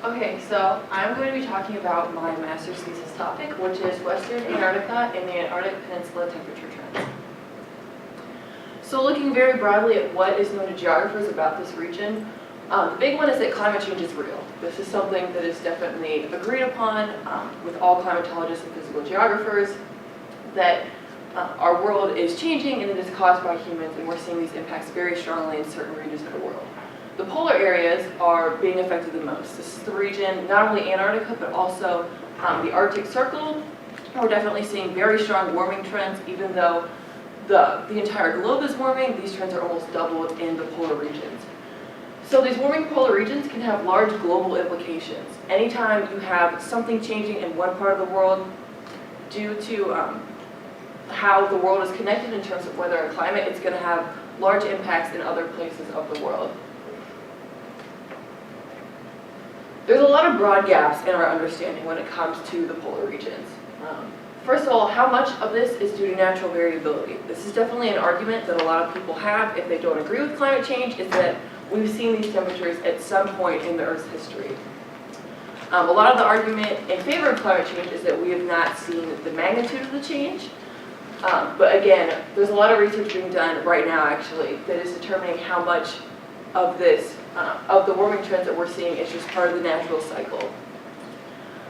Okay, so I'm going to be talking about my master's thesis topic, which is Western Antarctica and the Antarctic Peninsula temperature trends. So looking very broadly at what is known to geographers about this region, the big one is that climate change is real. This is something that is definitely agreed upon with all climatologists and physical geographers, that our world is changing and it is caused by humans, and we're seeing these impacts very strongly in certain regions of the world. The polar areas are being affected the most. This is the region, not only Antarctica, but also the Arctic Circle. We're definitely seeing very strong warming trends, even though the entire globe is warming. These trends are almost doubled in the polar regions. So these warming polar regions can have large global implications. Anytime you have something changing in one part of the world due to how the world is connected in terms of weather and climate, it's going to have large impacts in other places of the world. There's a lot of broad gaps in our understanding when it comes to the polar regions. First of all, how much of this is due to natural variability? This is definitely an argument that a lot of people have if they don't agree with climate change, is that we've seen these temperatures at some point in the Earth's history. A lot of the argument in favor of climate change is that we have not seen the magnitude of the change. But again, there's a lot of research being done right now actually that is determining how much of this, of the warming trends that we're seeing is just part of the natural cycle.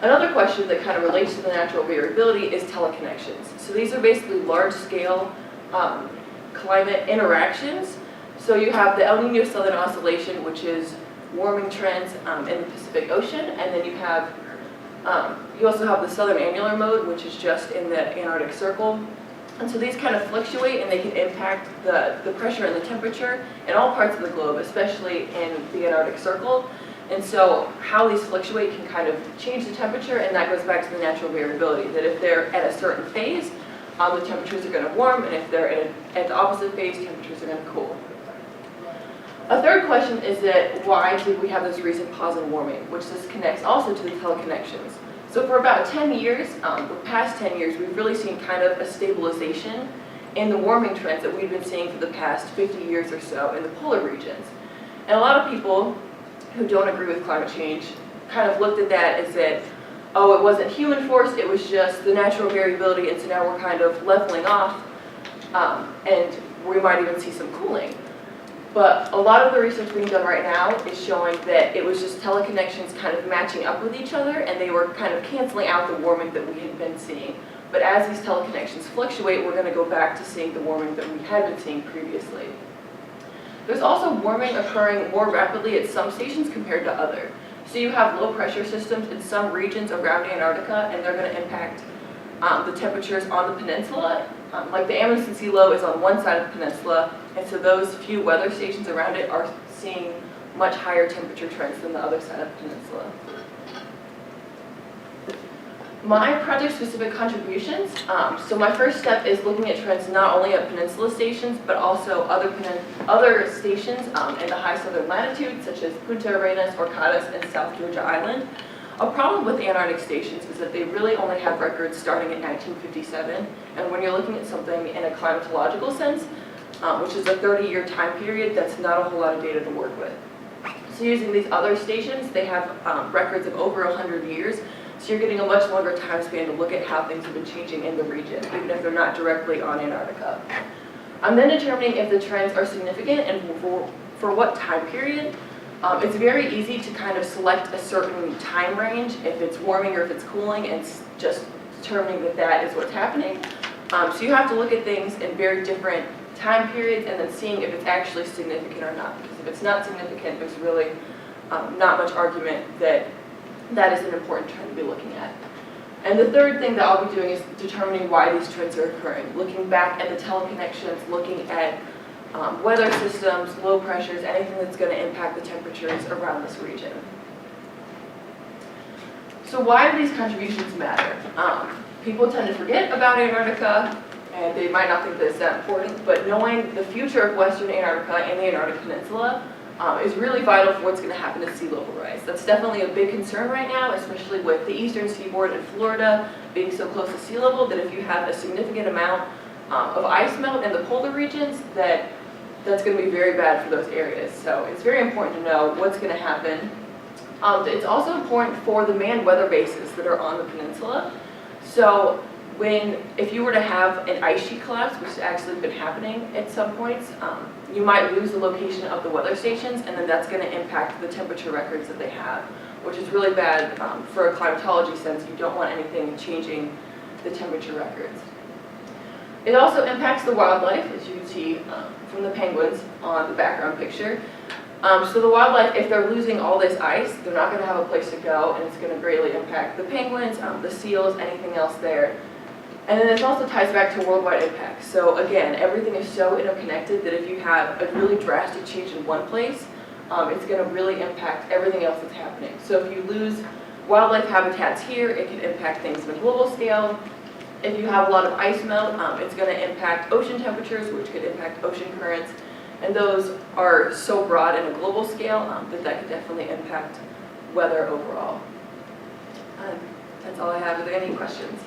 Another question that kind of relates to the natural variability is teleconnections. So these are basically large-scale climate interactions. So you have the El Nino Southern Oscillation, which is warming trends in the Pacific Ocean, and then you have, you also have the Southern Annular Mode, which is just in the Antarctic Circle. And so these kind of fluctuate and they can impact the pressure and the temperature in all parts of the globe, especially in the Antarctic Circle. And so how these fluctuate can kind of change the temperature, and that goes back to the natural variability, that if they're at a certain phase, the temperatures are going to warm, and if they're at the opposite phase, temperatures are going to cool. A third question is that why did we have this recent pause in warming, which this connects also to the teleconnections. So for about 10 years, the past 10 years, we've really seen kind of a stabilization in the warming trends that we've been seeing for the past 50 years or so in the polar regions. And a lot of people who don't agree with climate change kind of looked at that as that, oh, it wasn't human force, it was just the natural variability, and so now we're kind of leveling off, and we might even see some cooling. But a lot of the research being done right now is showing that it was just teleconnections kind of matching up with each other, and they were kind of canceling out the warming that we had been seeing. But as these teleconnections fluctuate, we're going to go back to seeing the warming that we had been seeing previously. There's also warming occurring more rapidly at some stations compared to others. So you have low pressure systems in some regions around Antarctica, and they're going to impact the temperatures on the peninsula. Like the Amundsen Sea Low is on one side of the peninsula, and so those few weather stations around it are seeing much higher temperature trends than the other side of the peninsula. My project-specific contributions, so my first step is looking at trends not only at peninsula stations, but also other stations in the high southern latitudes, such as Punta Arenas, Orcadas, and South Georgia Island. A problem with Antarctic stations is that they really only have records starting in 1957, and when you're looking at something in a climatological sense, which is a 30-year time period, that's not a whole lot of data to work with. So using these other stations, they have records of over 100 years, so you're getting a much longer time span to look at how things have been changing in the region, even if they're not directly on Antarctica. I'm then determining if the trends are significant and for what time period. It's very easy to kind of select a certain time range, if it's warming or if it's cooling, and just determining that that is what's happening. So you have to look at things in very different time periods and then seeing if it's actually significant or not. Because if it's not significant, there's really not much argument that that is an important trend to be looking at. And the third thing that I'll be doing is determining why these trends are occurring, looking back at the teleconnections, looking at weather systems, low pressures, anything that's going to impact the temperatures around this region. So why do these contributions matter? People tend to forget about Antarctica, and they might not think that it's that important, but knowing the future of Western Antarctica and the Antarctic Peninsula is really vital for what's going to happen to sea level rise. That's definitely a big concern right now, especially with the eastern seaboard and Florida being so close to sea level, that if you have a significant amount of ice melt in the polar regions, that's going to be very bad for those areas. So it's very important to know what's going to happen It's also important for the manned weather bases that are on the peninsula. So if you were to have an ice sheet collapse, which has actually been happening at some points, you might lose the location of the weather stations, and then that's going to impact the temperature records that they have, which is really bad for a climatology sense. You don't want anything changing the temperature records. It also impacts the wildlife, as you can see from the penguins on the background picture. So the wildlife, if they're losing all this ice, they're not going to have a place to go, and it's going to greatly impact the penguins, the seals, anything else there. And then this also ties back to worldwide impacts. So again, everything is so interconnected that if you have a really drastic change in one place, it's going to really impact everything else that's happening. So if you lose wildlife habitats here, it can impact things on a global scale. If you have a lot of ice melt, it's going to impact ocean temperatures, which could impact ocean currents. And those are so broad in a global scale that could definitely impact weather overall. That's all I have. Are there any questions?